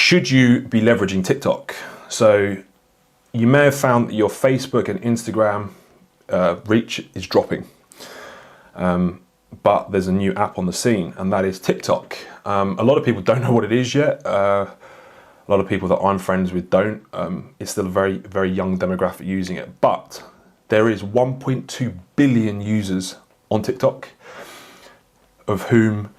Should you be leveraging TikTok? So you may have found that your Facebook and Instagram reach is dropping. But there's a new app on the scene, and that is TikTok. A lot of people don't know what it is yet. A lot of people that I'm friends with don't. It's still a very, very young demographic using it. But there is 1.2 billion users on TikTok, of whom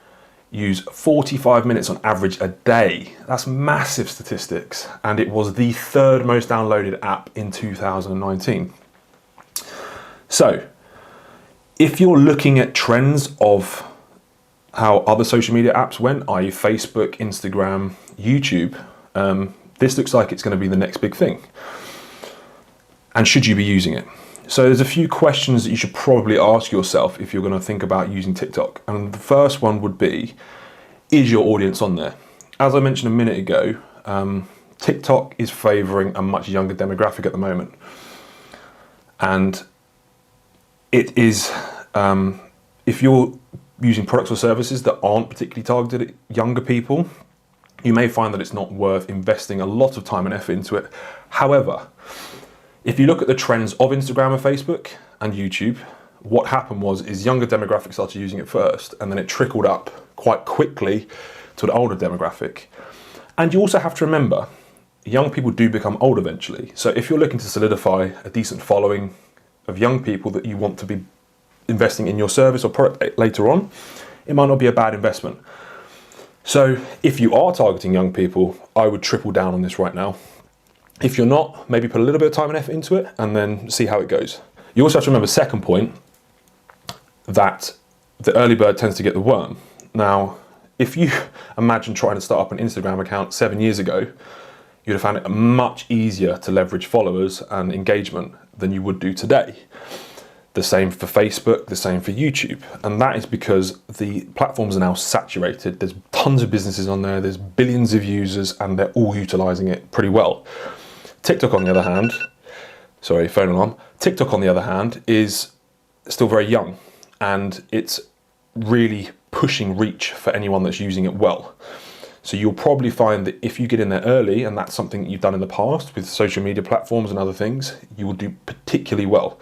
use 45 minutes on average a day. That's massive statistics. And it was the third most downloaded app in 2019. So, if you're looking at trends of how other social media apps went, i.e. Facebook, Instagram, YouTube, this looks like it's going to be the next big thing. And should you be using it? So there's a few questions that you should probably ask yourself if you're going to think about using TikTok. And the first one would be, is your audience on there? As I mentioned a minute ago, TikTok is favoring a much younger demographic at the moment. And it is, if you're using products or services that aren't particularly targeted at younger people, you may find that it's not worth investing a lot of time and effort into it. However, if you look at the trends of Instagram and Facebook and YouTube, what happened is younger demographics started using it first, and then it trickled up quite quickly to an older demographic. And you also have to remember, young people do become old eventually. So if you're looking to solidify a decent following of young people that you want to be investing in your service or product later on, it might not be a bad investment. So if you are targeting young people, I would triple down on this right now. If you're not, maybe put a little bit of time and effort into it and then see how it goes. You also have to remember, second point, that the early bird tends to get the worm. Now, if you imagine trying to start up an Instagram account 7 years ago, you'd have found it much easier to leverage followers and engagement than you would do today. The same for Facebook, the same for YouTube. And that is because the platforms are now saturated. There's tons of businesses on there, there's billions of users, and they're all utilizing it pretty well. TikTok, on the other hand, sorry, phone alarm. TikTok, on the other hand, is still very young, and it's really pushing reach for anyone that's using it well. So you'll probably find that if you get in there early, and that's something that you've done in the past with social media platforms and other things, you will do particularly well.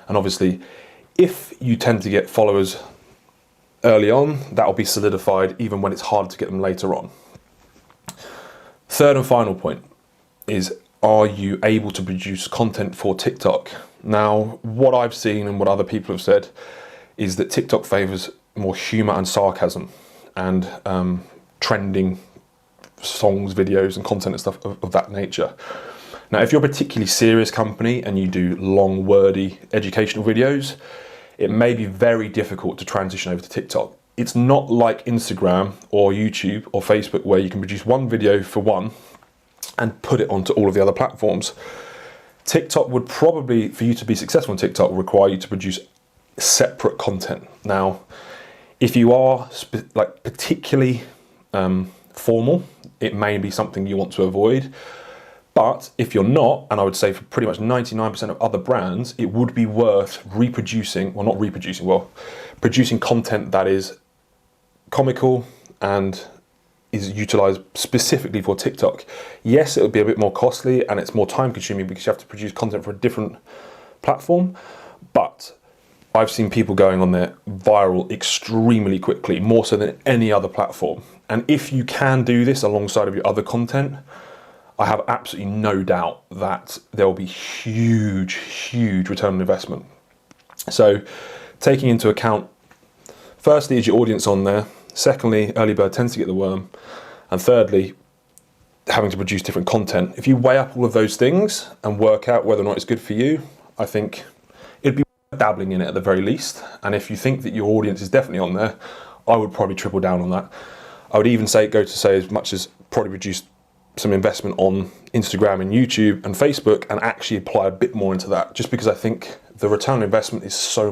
And obviously, if you tend to get followers early on, that will be solidified even when it's hard to get them later on. Third and final point is, are you able to produce content for TikTok? Now, what I've seen and what other people have said is that TikTok favors more humor and sarcasm and trending songs, videos and content and stuff of that nature. Now, if you're a particularly serious company and you do long, wordy, educational videos, it may be very difficult to transition over to TikTok. It's not like Instagram or YouTube or Facebook, where you can produce one video for one and put it onto all of the other platforms. TikTok would probably, for you to be successful on TikTok, require you to produce separate content. Now, if you are particularly formal, it may be something you want to avoid. But if you're not, and I would say for pretty much 99% of other brands, it would be worth producing content that is comical and is utilized specifically for TikTok. Yes, it would be a bit more costly and it's more time consuming because you have to produce content for a different platform, but I've seen people going on there viral extremely quickly, more so than any other platform. And if you can do this alongside of your other content, I have absolutely no doubt that there will be huge return on investment. So taking into account, firstly, is your audience on there? Secondly, early bird tends to get the worm. And thirdly, having to produce different content. If you weigh up all of those things and work out whether or not it's good for you, I think it'd be worth dabbling in it at the very least. And if you think that your audience is definitely on there, I would probably triple down on that. I would even go as much as probably reduce some investment on Instagram and YouTube and Facebook and actually apply a bit more into that, just because I think the return on investment is so